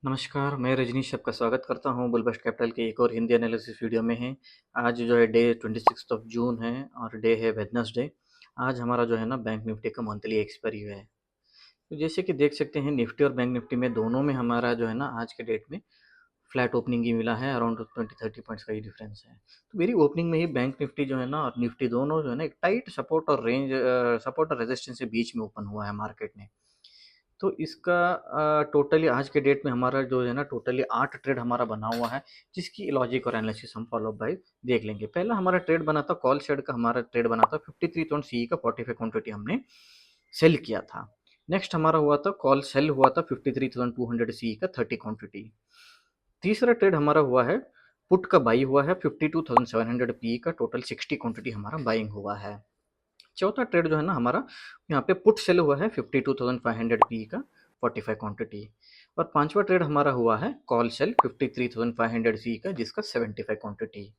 नमस्कार, मैं रजनीश आपका स्वागत करता हूँ बुलबस्ट कैपिटल के एक और हिंदी एनालिसिस वीडियो में है। आज जो है डे 26 ऑफ जून है और डे है वेडनेसडे। आज हमारा जो है ना बैंक निफ्टी का मंथली एक्सपायरी है। तो जैसे कि देख सकते हैं निफ्टी और बैंक निफ्टी में दोनों में हमारा जो है ना आज के डेट में फ्लैट ओपनिंग ही मिला है, अराउंड 20-30 पॉइंट्स का ही डिफरेंस है। तो मेरी ओपनिंग में ही बैंक निफ्टी जो है ना और निफ्टी दोनों जो है ना एक टाइट सपोर्ट और रेजिस्टेंस के बीच में ओपन हुआ है मार्केट ने। तो इसका टोटली आज के डेट में हमारा जो है ना टोटली 8 ट्रेड हमारा बना हुआ है, जिसकी लॉजिक और एनालिसिस हम फॉलो बाय देख लेंगे। पहला हमारा ट्रेड बना था कॉल साइड का, हमारा ट्रेड बना था 53 सी का 45 क्वांटिटी हमने सेल किया था। नेक्स्ट हमारा हुआ था कॉल सेल हुआ था 53,200 सी का 30 क्वांटिटी। तीसरा ट्रेड हमारा हुआ है पुट का बाई हुआ है 52,700 पी का, टोटल 60 क्वांटिटी हमारा बाइंग हुआ है। चौथा ट्रेड जो है ना हमारा यहाँ पे पुट सेल हुआ है 52,500 पी का 45 क्वांटिटी। और पांचवा ट्रेड हमारा हुआ है कॉल सेल 53,500 सी का, जिसका 75 क्वांटिटी।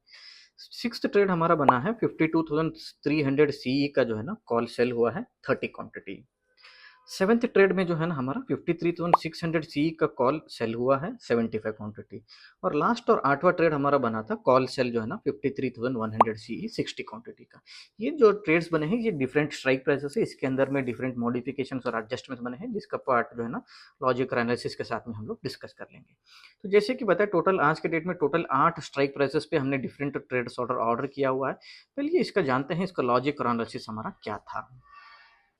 सिक्स्थ ट्रेड हमारा बना है 52,300 सी का, जो है ना कॉल सेल हुआ है 30 क्वांटिटी। सेवेंथ ट्रेड में जो है ना हमारा 53,600 सी का कॉल सेल हुआ है 75 क्वांटिटी। और लास्ट और आठवां ट्रेड हमारा बना था कॉल सेल जो है ना 53,100 सी 60 क्वांटिटी का। ये जो ट्रेड्स बने हैं ये डिफरेंट स्ट्राइक प्राइसेस है, इसके अंदर में डिफरेंट मॉडिफिकेशंस और एडजस्टमेंट्स बने हैं, जिसका पार्ट जो है ना लॉजिक और एनालिसिस के साथ में हम लोग डिस्कस कर लेंगे। तो जैसे कि बताया टोटल आज के डेट में टोटल 8 स्ट्राइक प्राइसेस पे हमने डिफरेंट ट्रेड्स ऑर्डर किया हुआ है। पहले इसका जानते हैं इसका लॉजिक और एनालिसिस हमारा क्या था।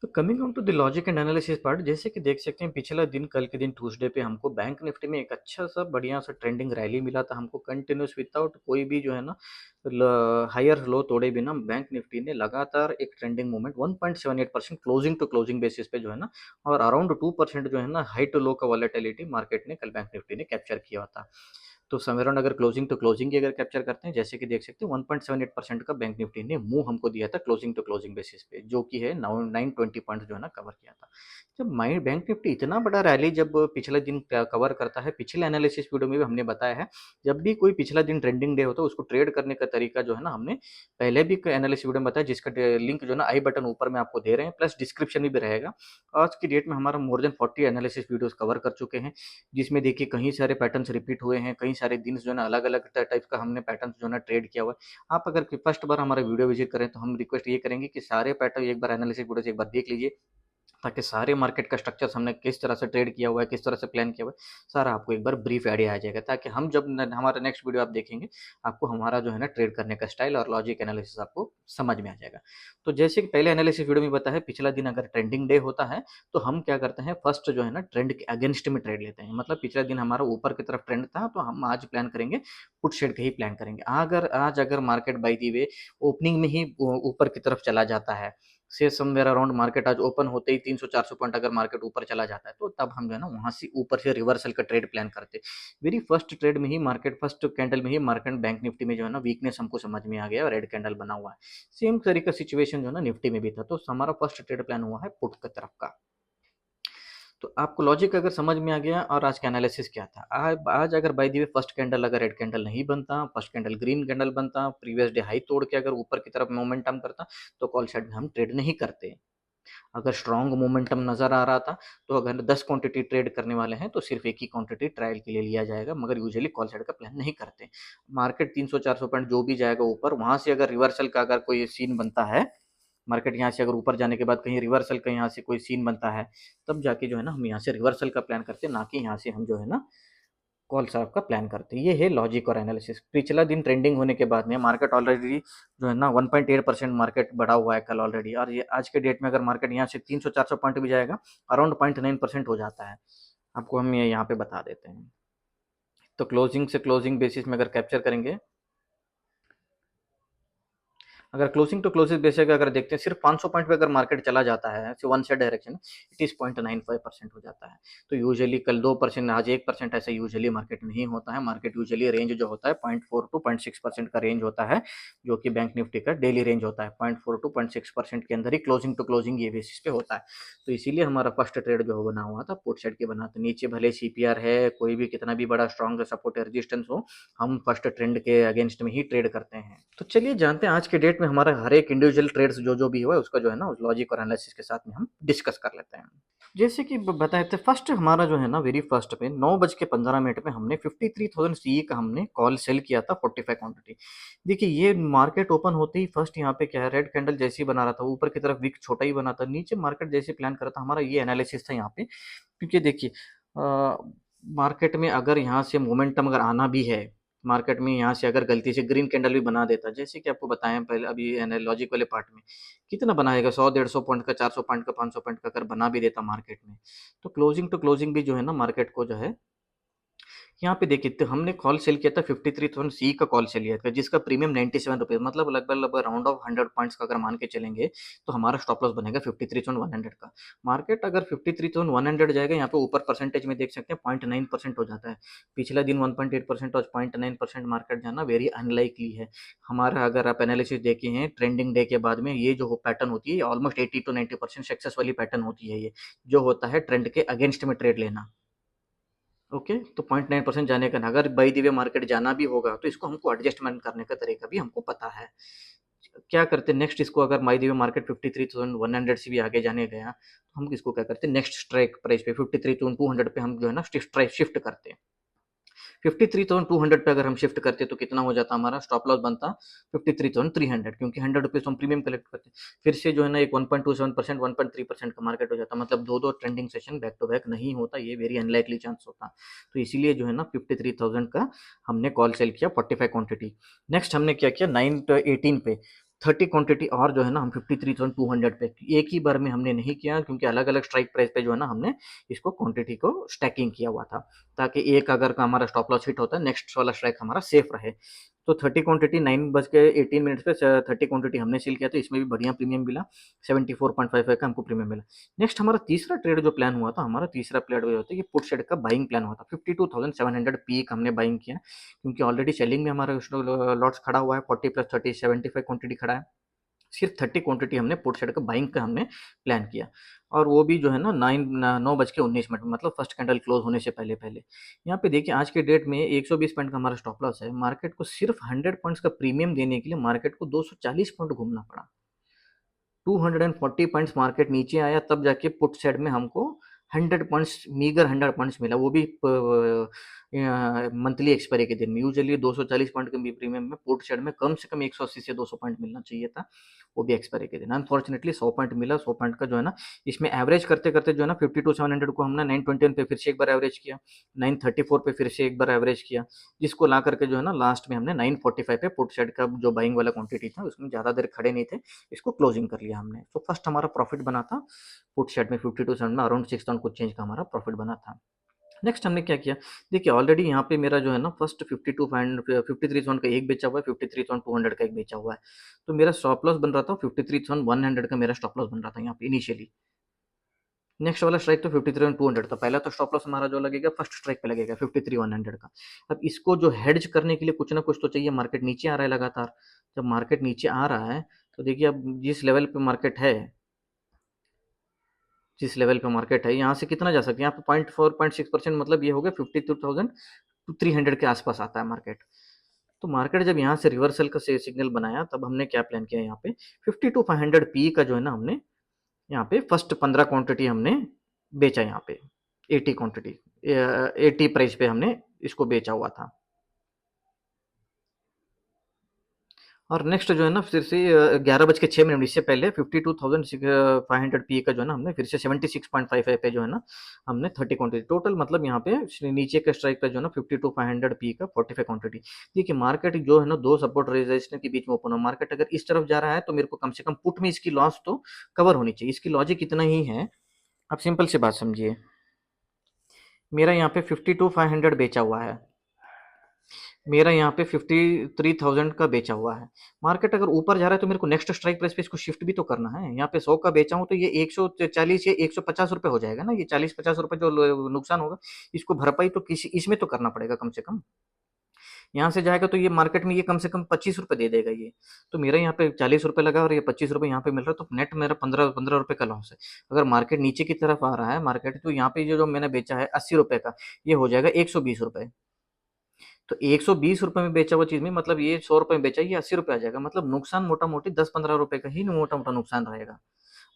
तो coming on to the logic and analysis part, जैसे कि देख सकते हैं पिछला दिन कल के दिन ट्यूसडे पे हमको बैंक निफ्टी में एक अच्छा सा बढ़िया सा ट्रेंडिंग रैली मिला था हमको, कंटिन्यूस विदाउट कोई भी जो है ना हायर लो तोड़े बिना बैंक निफ्टी ने लगातार एक trending movement 1.78% closing to closing basis पे जो है ना, और अराउंड 2% जो है ना हाई टू लो का वॉलेटिलिटी मार्केट ने कल बैंक निफ्टी ने कैप्चर किया था। तो समवेयर अराउंड अगर क्लोजिंग टू क्लोजिंग की अगर कैप्चर करते हैं, जैसे कि देख सकते हैं 1.78% का बैंक निफ्टी ने मूव हमको दिया था क्लोजिंग टू क्लोजिंग बेसिस पे, जो कि है 920 पॉइंट जो है ना कवर किया था। जब माइंड बैंक निफ्टी इतना बड़ा रैली जब पिछले दिन कवर करता है, पिछले एनालिसिस वीडियो में भी हमने बताया है, जब भी कोई पिछला दिन ट्रेंडिंग डे होता है उसको ट्रेड करने का तरीका जो है ना हमने पहले भी एनालिसिस वीडियो में बताया, जिसका लिंक जो है ना आई बटन ऊपर में आपको दे रहे हैं, प्लस डिस्क्रिप्शन में भी रहेगा। आज की डेट में हमारा more than 40 analysis videos cover कर चुके हैं, जिसमें देखिए कहीं सारे पैटर्न्स रिपीट हुए हैं, कई सारे दिन जो है ना अलग अलग टाइप का हमने पैटर्न जो है ना ट्रेड किया हुआ है। आप अगर फर्स्ट बार हमारा वीडियो विजिट करें तो हम रिक्वेस्ट ये करेंगे कि सारे पैटर्न एक बार एनालिसिस वीडियो से एक बार देख लीजिए, ताकि सारे मार्केट का स्ट्रक्चर्स हमने किस तरह से ट्रेड किया हुआ है, किस तरह से प्लान किया हुआ है, सारा आपको एक बार ब्रीफ आइडिया आ जाएगा, ताकि हम जब हमारा नेक्स्ट वीडियो आप देखेंगे आपको हमारा जो है ना ट्रेड करने का स्टाइल और लॉजिक एनालिसिस आपको समझ में आ जाएगा। तो जैसे कि पहले एनालिसिस वीडियो में बताया, पिछला दिन अगर ट्रेंडिंग डे होता है तो हम क्या करते हैं, फर्स्ट जो है ना ट्रेंड के अगेंस्ट में ट्रेड लेते हैं। मतलब पिछला दिन हमारा ऊपर की तरफ ट्रेंड था तो हम आज प्लान करेंगे पुट शेड का ही प्लान करेंगे। अगर आज अगर market by the way opening में ही ऊपर की तरफ चला जाता है, से समवेयर अराउंड मार्केट आज ओपन होते ही 300-400 पॉइंट अगर मार्केट ऊपर चला जाता है, तो तब हम जो है ना वहां से ऊपर से रिवर्सल का ट्रेड प्लान करते हैं। वेरी फर्स्ट ट्रेड में ही मार्केट फर्स्ट कैंडल में ही मार्केट बैंक निफ्टी में जो है ना वीकनेस हमको समझ में आ गया और रेड कैंडल बना हुआ है। सेम तरीका सिचुएशन जो है ना निफ्टी में भी था, तो हमारा फर्स्ट ट्रेड प्लान हुआ है पुट की तरफ का। तो आपको लॉजिक अगर समझ में आ गया और आज का एनालिसिस क्या था, आज अगर by the way first candle अगर रेड कैंडल नहीं बनता, फर्स्ट कैंडल ग्रीन कैंडल बनता, प्रीवियस डे हाई तोड़ के अगर ऊपर की तरफ मोमेंटम करता, तो कॉल साइड में हम ट्रेड नहीं करते। अगर स्ट्रॉन्ग मोमेंटम नजर आ रहा था तो अगर 10 क्वांटिटी ट्रेड करने वाले हैं तो सिर्फ एक ही क्वांटिटी ट्रायल के लिए लिया जाएगा, मगर यूजुअली कॉल साइड का प्लान नहीं करते। मार्केट 300-400 पॉइंट जो भी जाएगा ऊपर, वहां से अगर रिवर्सल का अगर कोई सीन बनता है, मार्केट यहाँ से अगर ऊपर जाने के बाद कहीं रिवर्सल का यहाँ से कोई सीन बनता है, तब जाके जो है ना हम यहाँ से रिवर्सल का प्लान करते हैं, ना कि यहाँ से हम जो है ना कॉल साहब का प्लान करते हैं। ये है लॉजिक और एनालिसिस। पिछला दिन ट्रेंडिंग होने के बाद में मार्केट ऑलरेडी जो है ना 1.8% मार्केट बढ़ा हुआ है कल ऑलरेडी, और ये आज के डेट में अगर मार्केट यहाँ से 300-400 पॉइंट भी जाएगा, अराउंड 0.9% हो जाता है। आपको हम ये यहाँ पे बता देते हैं। तो क्लोजिंग से क्लोजिंग बेसिस में अगर कैप्चर करेंगे, अगर क्लोजिंग टू क्लोजिंग बेसिस अगर देखते हैं, सिर्फ 500 पॉइंट पे अगर मार्केट चला जाता है one side direction, it is 0.95% हो जाता है। तो यूजुअली कल 2%, आज 1% ऐसा यूजुअली मार्केट नहीं होता है। मार्केट यूजुअली रेंज जो होता है 0.4 टू 0.6% का रेंज होता है, जो कि बैंक निफ्टी का डेली रेंज होता है। 0.4 टू 0.6% के अंदर ही क्लोजिंग टू क्लोजिंग ये बेसिस पे होता है। तो इसीलिए हमारा फर्स्ट ट्रेड जो बना हुआ था पुट साइड के बना था। नीचे भले सीपीआर है, कोई भी कितना भी बड़ा स्ट्रॉन्ग सपोर्ट रेजिस्टेंस हो, हम फर्स्ट ट्रेंड के अगेंस्ट में ही ट्रेड करते हैं। तो चलिए जानते हैं आज के डेट में हमारा हर एक इंडिविजुअल ट्रेड्स जो भी हुआ है उसका जो है ना उस लॉजिक और एनालिसिस के साथ में हम डिस्कस कर लेते हैं। जैसे कि बताए थे, फर्स्ट हमारा जो है ना वेरी फर्स्ट पे 9:15 पे हमने 53,000 सीई का हमने कॉल सेल किया था 45 क्वांटिटी। देखिए ये मार्केट ओपन होते ही फर्स्ट यहाँ पे क्या है, रेड कैंडल जैसे ही बना रहा था, ऊपर की तरफ विक छोटा ही बना था, नीचे मार्केट जैसे प्लान करा था, हमारा ये एनालिसिस था यहाँ पे। क्योंकि देखिए मार्केट में अगर यहाँ से मोमेंटम अगर आना भी है, मार्केट में यहाँ से अगर गलती से ग्रीन कैंडल भी बना देता, जैसे कि आपको बताया पहले अभी लॉजिक वाले पार्ट में, कितना बनाएगा, 100-150 पॉइंट का, 400 पॉइंट का, 500 पॉइंट का अगर बना भी देता मार्केट में, तो क्लोजिंग टू क्लोजिंग भी जो है ना मार्केट को जो है, यहाँ पे देखिए तो हमने कॉल सेल किया था 53,000 सी का कॉल सेल किया था, जिसका प्रीमियम 97 रुपये, मतलब लगभग लगभग राउंड ऑफ 100 पॉइंट्स का अगर मान के चलेंगे तो हमारा स्टॉप लॉस बनेगा 53,100 का। मार्केट अगर 53,100 जाएगा, यहाँ पे ऊपर परसेंटेज में देख सकते हैं 0.9% हो जाता है। पिछला दिन 1.8% और 0.9% मार्केट जाना वेरी अनलाइकली है। हमारा अगर आप एनालिसिस देखे हैं ट्रेंडिंग डे के बाद में, ये जो पैटर्न होती है ऑलमोस्ट 80 to 90% सक्सेस वाली पैटर्न होती है, ये जो होता है ट्रेंड के अगेंस्ट में ट्रेड लेना। ओके, तो 0.9% जाने का ना, अगर बाई द वे मार्केट जाना भी होगा तो इसको हमको एडजस्टमेंट करने का तरीका भी हमको पता है। क्या करते हैं नेक्स्ट, इसको अगर बाई द वे मार्केट 53,100 से भी आगे जाने गया तो हम इसको क्या करते हैं, नेक्स्ट स्ट्राइक प्राइस पे 53,200 पे हम जो है ना स्ट्राइक शिफ्ट करते हैं। 53,200 पे अगर हम शिफ्ट करते तो कितना हो जाता, हमारा स्टॉप लॉस बनता 53,300, क्योंकि 100 रुपीज हम प्रीमियम कलेक्ट करते हैं। फिर से जो है ना एक 1.27% 1.3% का मार्केट हो जाता, मतलब दो trending session back to back नहीं होता, ये वेरी अनलाइकली चांस होता। तो इसीलिए जो है ना 53,000 का हमने कॉल सेल किया 45 क्वांटिटी। नेक्स्ट हमने क्या किया 9/18 पे 30 क्वांटिटी और जो है ना हम 53,200 पे एक ही बार में हमने नहीं किया, क्योंकि अलग अलग स्ट्राइक प्राइस पे जो है ना हमने इसको क्वांटिटी को स्टैकिंग किया हुआ था, ताकि एक अगर का हमारा स्टॉप लॉस हिट होता है, नेक्स्ट वाला स्ट्राइक हमारा सेफ रहे। तो 30 क्वांटिटी 9:18 पे 30 क्वांटिटी हमने सेल किया, तो इसमें भी बढ़िया प्रीमियम मिला, 74.55 का हमको प्रीमियम मिला। नेक्स्ट हमारा तीसरा ट्रेड जो प्लान हुआ था, हमारा तीसरा प्लेड जो होता है, ये पुट साइड का बाइंग प्लान हुआ था, 52,700 पीक हमने बाइंग किया, क्योंकि ऑलरेडी सेलिंग में हमारा लॉट्स खड़ा हुआ है, 40+30 75 क्वांटिटी खड़ा है। सिर्फ 30 क्वांटिटी हमने पुट साइड का बाइंग का हमने प्लान किया, और वो भी जो है ना 9:19 मतलब फर्स्ट कैंडल क्लोज होने से पहले पहले। यहाँ पे देखिए आज के डेट में 120 पॉइंट का हमारा स्टॉप लॉस है, मार्केट को सिर्फ 100 पॉइंट्स का प्रीमियम देने के लिए मार्केट को 240 पॉइंट घूमना पड़ा। 240 पॉइंट्स मार्केट नीचे आया, तब जाके पुट साइड में हमको 100 पॉइंट्स, मीगर 100 पॉइंट्स मिला, वो भी मंथली एक्सपायरी के दिन में। यूजुअली 240 पॉइंट के प्रीमियम में पुट साइड में कम से कम 180 से 200 पॉइंट मिलना चाहिए था, वो भी एक्सपायरी के दिन। अनफॉर्चुनेटली 100 पॉइंट मिला, 100 पॉइंट का जो है ना इसमें एवरेज करते करते जो है ना 52,700 को हमने 921 पे फिर से एक बार एवरेज किया, 934 पे फिर से एक बार एवरेज किया, जिसको ला करके जो है ना लास्ट में हमने 945 पे पुट साइड का जो बाइंग वाला क्वांटिटी था उसमें ज़्यादा देर खड़े नहीं थे, इसको क्लोजिंग कर लिया हमने। तो फर्स्ट हमारा प्रॉफिट बना था पुट साइड में 52 में अराउंड 6,000 कुछ चेंज का हमारा प्रॉफिट बना था। नेक्स्ट हमने क्या किया, देखिए ऑलरेडी यहाँ पे मेरा जो है ना फर्स्ट 53,000 का एक बेचा हुआ है, 53,200 का एक बेचा हुआ है, तो मेरा स्टॉप लॉस बन रहा था 53,100 का, मेरा स्टॉप लॉस बन रहा था यहाँ पे इनिशियली। नेक्स्ट वाला स्ट्राइक तो 53,200 था, पहला तो स्टॉप लॉस हमारा जो लगेगा फर्स्ट स्ट्राइक पे लगेगा 53,100 का। अब इसको जो हेड्ज करने के लिए कुछ ना कुछ तो चाहिए, मार्केट नीचे आ रहा है लगातार, जब मार्केट नीचे आ रहा है तो देखिए अब जिस लेवल पे मार्केट है, जिस लेवल पे मार्केट है यहाँ से कितना जा सकते हैं, यहाँ पे 0.4-0.6%, मतलब ये हो गया 52,300 के आसपास आता है मार्केट। तो मार्केट जब यहाँ से रिवर्सल का सिग्नल बनाया, तब हमने क्या प्लान किया, यहाँ पे 52,500 पी का जो है ना हमने यहाँ पे फर्स्ट 15 क्वांटिटी हमने बेचा, यहाँ पे 80 क्वांटिटी 80 प्राइस पे हमने इसको बेचा हुआ था। और नेक्स्ट जो है ना फिर से 11:06 इससे पहले 52,500 पी का जो है ना हमने फिर से 76.55 पे जो है ना हमने 30 क्वांटिटी टोटल, मतलब यहाँ पे नीचे के स्ट्राइक पे जो है ना 52,500 पी का 45 क्वांटिटी। देखिए मार्केट जो है ना दो सपोर्ट रेजिस्टेंस के बीच में ओपन हो, मार्केट अगर इस तरफ जा रहा है तो मेरे को कम से कम पुट में इसकी लॉस तो कवर होनी चाहिए। इसकी लॉजिक इतना ही है, आप सिंपल सी बात समझिए, मेरा यहाँ पे 52,500 बेचा हुआ है, मेरा यहाँ पे 53,000 का बेचा हुआ है। मार्केट अगर ऊपर जा रहा है तो मेरे को नेक्स्ट स्ट्राइक प्राइस पे इसको शिफ्ट भी तो करना है। यहाँ पे 100 का बेचा हूँ तो ये 140 या 150 रुपये हो जाएगा ना, ये 40-50 रुपये जो नुकसान होगा इसको भरपाई तो किसी इसमें तो करना पड़ेगा कम से कम। यहाँ से जाएगा तो ये मार्केट में ये कम से कम 25 रुपये दे देगा ये, तो मेरा यहाँ पे 40 रुपये लगा और ये 25 रुपये यहाँ पे मिल रहा है, तो नेट मेरा 15 रुपये का लॉस है। अगर मार्केट नीचे की तरफ आ रहा है मार्केट, तो यहाँ पे जो मैंने बेचा है 80 रुपये का, ये हो जाएगा 120 रुपये। तो 120 रुपए में बेचा हुआ चीज में मतलब ये 100 रुपए में बेचा, ये 80 रुपए आ जाएगा। मतलब नुकसान मोटा मोटी 10-15 रुपए का ही मोटा मोटा नुकसान रहेगा।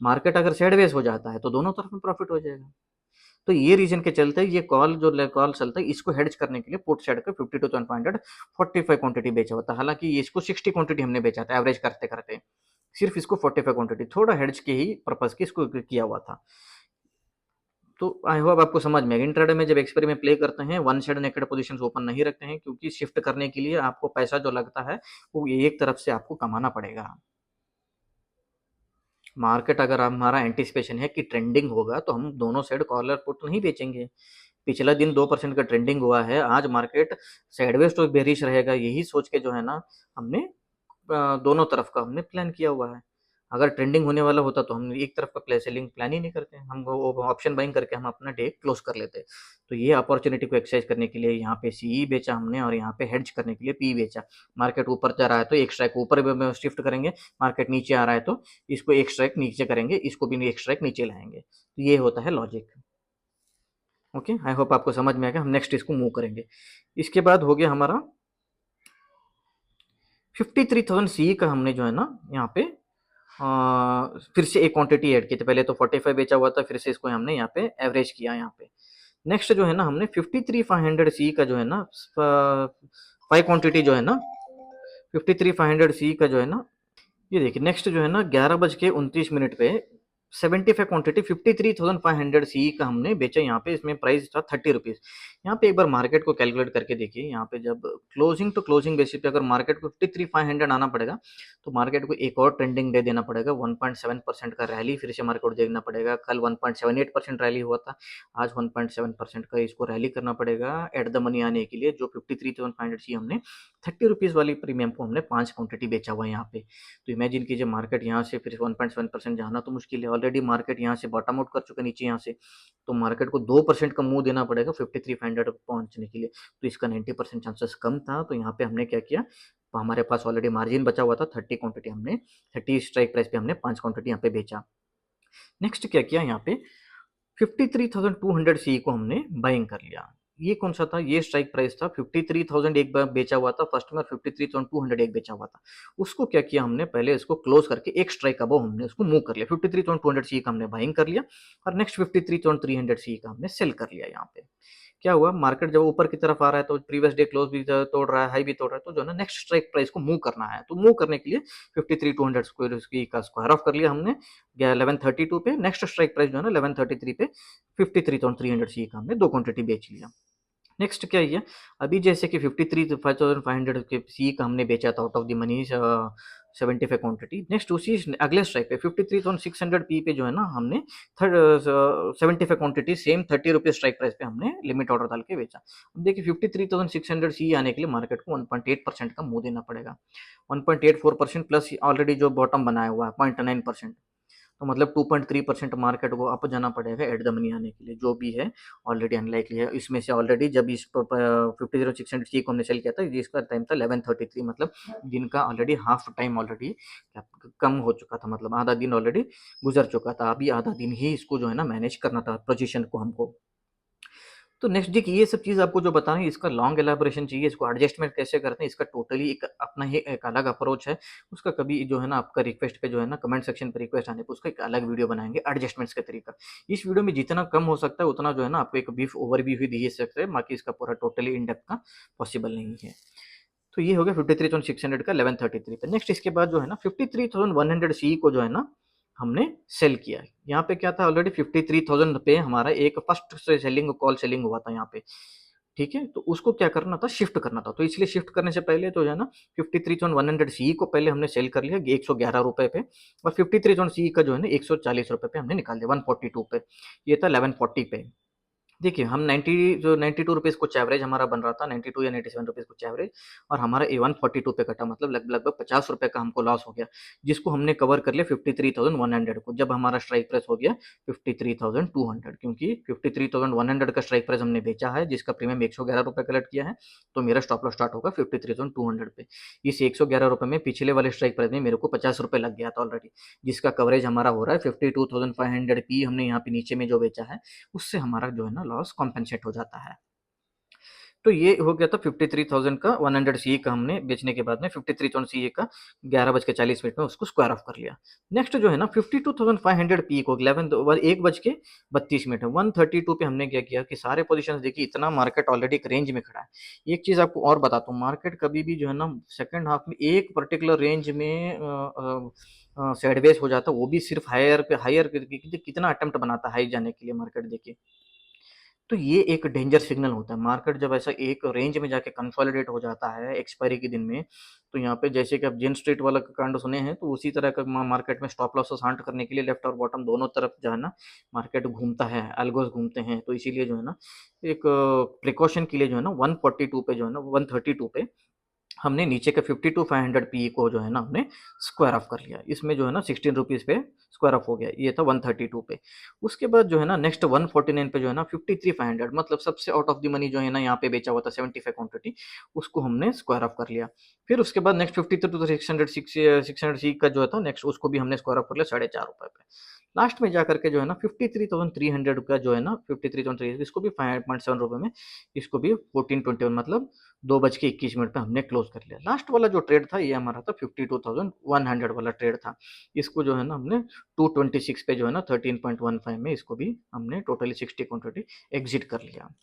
मार्केट अगर साइडवेज हो जाता है तो दोनों तरफ में प्रॉफिट हो जाएगा। तो ये रीजन के चलते ये कॉल चलता है, इसको हेड्ज करने के लिए पुट साइड का 52,500 45 क्वांटिटी बेचा होता है। हालांकि ये इसको 60 क्वांटिटी हमने बेचा था एवरेज करते करते, सिर्फ इसको 45 क्वांटिटी थोड़ा हेड्ज के ही पर्पज की इसको किया हुआ था। तो आई होप आपको समझ में आएगा। इंट्राडे में जब एक्सपायरी में प्ले करते हैं one side naked positions open नहीं रखते हैं, क्योंकि शिफ्ट करने के लिए आपको पैसा जो लगता है वो एक तरफ से आपको कमाना पड़ेगा। मार्केट अगर हमारा एंटिसिपेशन है कि ट्रेंडिंग होगा तो हम दोनों साइड कॉल और पुट नहीं बेचेंगे। पिछला दिन 2% का ट्रेंडिंग हुआ है, आज मार्केट साइडवेज तो बेरिश रहेगा, यही सोच के जो है ना हमने दोनों तरफ का हमने प्लान किया हुआ है। अगर ट्रेंडिंग होने वाला होता तो हम एक तरफ का सेलिंग प्लान ही नहीं करते, हम वो ऑप्शन बाइंग करके हम अपना डे क्लोज कर लेते। तो ये अपॉर्चुनिटी को एक्सरसाइज करने के लिए यहाँ पे सी बेचा हमने और यहाँ पे हेड्ज करने के लिए पी बेचा। मार्केट ऊपर जा रहा है तो एक स्ट्राइक ऊपर शिफ्ट करेंगे, मार्केट नीचे आ रहा है तो इसको एक स्ट्राइक नीचे करेंगे, इसको भी एक स्ट्राइक नीचे लाएंगे। तो ये होता है लॉजिक। ओके, आई होप आपको समझ में आ गया। हम नेक्स्ट इसको मूव करेंगे। इसके बाद हो गया हमारा 53,000 सी का हमने जो है ना यहाँ पे फिर से एक क्वांटिटी ऐड की थी। पहले तो 45 बेचा हुआ था, फिर से इसको हमने यहाँ पे एवरेज किया यहाँ पे। नेक्स्ट जो है ना हमने 53,500 सी का जो है ना 5 क्वांटिटी जो है ना 53,500 सी का जो है ना, ये देखिए नेक्स्ट जो है ना 11:29 पे 75 क्वांटिटी 53,500 सी का हमने बेचा यहाँ पे। इसमें प्राइस था 30 रुपीज। यहाँ पे एक बार मार्केट को कैलकुलेट करके देखिए, यहाँ पे जब क्लोजिंग टू क्लोजिंग बेसिस पे अगर मार्केट को 53,500 आना पड़ेगा तो मार्केट को एक और ट्रेंडिंग डे देना पड़ेगा। 1.7% का रैली फिर से मार्केट को देखना पड़ेगा। कल 1.78% रैली हुआ था, आज 1.7% का इसको रैली करना पड़ेगा एट द मनी आने के लिए। जो 53,500 सी हमने 30 रुपीज वाली प्रीमियम को हमने 5 क्वांटिटी बेचा हुआ है यहाँ पे। तो इमेजिन कीजिए मार्केट यहाँ से फिर 1.7% जाना तो मुश्किल है। ऑलरेडी मार्केट यहाँ से बॉटम आउट कर चुका है नीचे यहाँ से, तो मार्केट को 2% का मुंह देना पड़ेगा 53,500 पहुंचने के लिए। तो इसका 90% चांसेस कम था। तो यहाँ पे हमने क्या किया, तो हमारे पास ऑलरेडी मार्जिन बचा हुआ था 30 क्वांटिटी, हमने 30 स्ट्राइक प्राइस पे हमने 5 क्वांटिटी यहाँ पे बेचा। नेक्स्ट क्या किया, यहाँ पे 53,200 सी को हमने बाइंग कर लिया। ये कौन सा था, ये स्ट्राइक प्राइस था। 53,000 एक बार बेचा हुआ था फर्स्ट में और 53,200 एक बेचा हुआ था। उसको क्या किया हमने, पहले इसको क्लोज करके एक स्ट्राइक अबव हमने उसको मूव कर लिया। 53,200 सी का हमने बाइंग कर लिया और नेक्स्ट 53,300 सी का हमने सेल कर लिया। यहाँ पे क्या हुआ, मार्केट जब ऊपर की तरफ आ रहा है तो प्रीवियस डे क्लोज भी तोड़ रहा है, हाई भी तोड़ रहा है, तो जो है ना नेक्स्ट स्ट्राइक प्राइस को मूव करना है। तो मूव करने के लिए 53,200 का स्क्वायर ऑफ कर लिया हमने 1132 पे। नेक्स्ट स्ट्राइक प्राइस जो है ना 1133 पे 53,300 सी का हमने 2 क्वांटिटी बेच लिया। नेक्स्ट क्या है, अभी जैसे कि 53,500 के सी का हमने बेचा था out of the money 75 quantity. Next उसी अगले स्ट्राइक पे 53,600 पी पे जो है ना हमने 75 quantity same 30 rupees strike price पे हमने लिमिट ऑर्डर डाल के बेचा। अब देखिए 53,600 सी आने के लिए मार्केट को 1.8% का मुंह देना पड़ेगा। 1.84% प्लस ऑलरेडी जो बॉटम बनाया हुआ है 0.9%, तो मतलब 2.3% मार्केट को अप जाना पड़ेगा एट द मनी आने के लिए, जो भी है ऑलरेडी अनलाइकली है। इसमें से ऑलरेडी जब इस 50,600 को हमने सेल किया था जिसका टाइम था 11:33, मतलब दिन का ऑलरेडी हाफ टाइम ऑलरेडी कम हो चुका था, मतलब आधा दिन ऑलरेडी गुजर चुका था। अभी आधा दिन ही इसको जो है ना मैनेज करना था पोजीशन को हमको। तो नेक्स्ट देखिए ये सब चीज़ आपको जो बता रहे हैं इसका लॉन्ग एलाबोरेशन चाहिए, इसको एडजस्टमेंट कैसे करते हैं, इसका टोटली एक अपना ही एक अलग अप्रोच है। उसका कभी जो है ना आपका रिक्वेस्ट पे जो है ना कमेंट सेक्शन पे रिक्वेस्ट आने पे उसका एक अलग वीडियो बनाएंगे एडजस्टमेंट्स का तरीका। इस वीडियो में जितना कम हो सकता है उतना जो है ना आपको एक ब्रीफ ओवरव्यू ही दे सकते हैं, बाकी इसका पूरा टोटली इन डेप्थ का पॉसिबल नहीं है। तो ये हो गया 53,600 का 1133 पे। नेक्स्ट इसके बाद जो है ना 53,100 सी को जो है ना हमने सेल किया है। यहाँ पे क्या था, ऑलरेडी 53,000 पे हमारा एक फर्स्ट से सेलिंग कॉल सेलिंग हुआ था यहाँ पे, ठीक है। तो उसको क्या करना था, शिफ्ट करना था। तो इसलिए शिफ्ट करने से पहले तो जो है ना 53,100 सी को पहले हमने सेल कर लिया 111 रुपए पे, और 53,000 सी का जो है ना 140 रुपए पे हमने निकाल दिया 142 पे। ये था 1140 पे। देखिए हम 90 जो 92 रुपीज़ कुछ एवरेज हमारा बन रहा था, 92 या 97 रुपीज़ कुछ एवरेज, और हमारा ए 142 पे कटा, मतलब लगभग 50 रुपए का हमको लॉस हो गया, जिसको हमने कवर कर लिया 53,100 को, जब हमारा स्ट्राइक प्राइस हो गया 53,200, क्योंकि 53,100 का स्ट्राइक प्राइस हमने बेचा है जिसका प्रीमियम 111 रुपए कलेक्ट किया है। तो मेरा स्टॉप लॉस स्टार्ट होगा 53,200 पे। इस 111 रुपए में पिछले वाले स्ट्राइक प्राइस में मेरे को 50 रुपए लग गया था ऑलरेडी, जिसका कवरेज हमारा हो रहा है 52,500 पी हमने यहाँ पे नीचे में जो बेचा है उससे हमारा जो है ना लॉस कॉम्पेंसेट हो जाता है। तो ये हो गया था 53,000 का 100 सीई का हमने बेचने के बाद में 53,000 सीई का 11:40 में उसको स्क्वायर ऑफ कर लिया। नेक्स्ट जो है ना 52,500 पी को 1:32 है 132 पे हमने क्या किया कि सारे पोजीशंस देखिए, इतना मार्केट ऑलरेडी एक रेंज में खड़ा है। एक चीज़ आपको और बताता हूँ, मार्केट कभी भी जो है ना सेकंड हाफ में एक पर्टिकुलर रेंज में साइडवेज हो जाता है, वो भी सिर्फ हायर पे हायर कितना अटेम्प्ट बनाता है हाई जाने के लिए मार्केट देखिए। तो ये एक डेंजर सिग्नल होता है। मार्केट जब ऐसा एक रेंज में जाके कंसोलिडेट हो जाता है एक्सपायरी के दिन में, तो यहाँ पे जैसे कि आप जेन स्ट्रीट वाला कांड सुने हैं, तो उसी तरह का मार्केट में स्टॉप लॉसेस हंट करने के लिए लेफ्ट और बॉटम दोनों तरफ जो है ना मार्केट घूमता है, अल्गोस घूमते हैं। तो इसीलिए जो है ना एक प्रिकॉशन के लिए जो है ना 142 पे जो है ना 132 पे हमने नीचे के 52,500 पी को जो है ना हमने स्क्वायर ऑफ कर लिया। इसमें जो है ना 16 रुपीज़ पे स्क्वायर ऑफ हो गया। ये था 132 पे। उसके बाद जो है ना नेक्स्ट 149 पे जो है ना 53,500 मतलब सबसे आउट ऑफ द मनी जो है ना यहाँ पे बेचा हुआ था 75 क्वांटिटी, उसको हमने स्क्वायर ऑफ कर लिया। फिर उसके बाद नेक्स्ट 53 टू 600 सी का जो था नेक्स्ट उसको भी हमने स्क्वायर ऑफ कर लिया 4.5 रुपए पे। लास्ट में जाकर के जो है ना 53,300 का जो है ना 53,300 इसको भी 5.7 रुपए में इसको भी 1421 मतलब 2:21 पे हमने क्लोज कर लिया। लास्ट वाला जो ट्रेड था ये हमारा था 52,100 वाला ट्रेड था। इसको जो है ना हमने 226 पे जो है ना 13.15 में इसको भी हमने टोटली 60 क्वांटिटी एग्जिट कर लिया।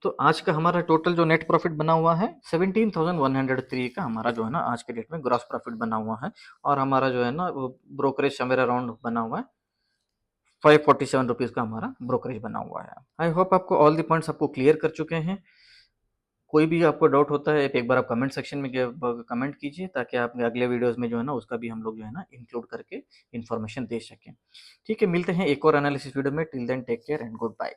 तो आज का हमारा टोटल जो नेट प्रॉफिट बना हुआ है 17,103 का हमारा जो है ना आज के डेट में ग्रॉस प्रॉफिट बना हुआ है। और हमारा जो है ना ब्रोकरेज समवेयर अराउंड बना हुआ है 547 रुपीज़ का हमारा ब्रोकरेज बना हुआ है। आई होप आपको ऑल द पॉइंट्स आपको क्लियर कर चुके हैं। कोई भी आपको डाउट होता है एक बार आप कमेंट सेक्शन में कमेंट कीजिए, ताकि आप अगले वीडियोस में जो है ना उसका भी हम लोग जो है ना इंक्लूड करके इन्फॉर्मेशन दे सकें। ठीक है, मिलते हैं एक और एनालिसिस वीडियो में। Till then take care and good bye.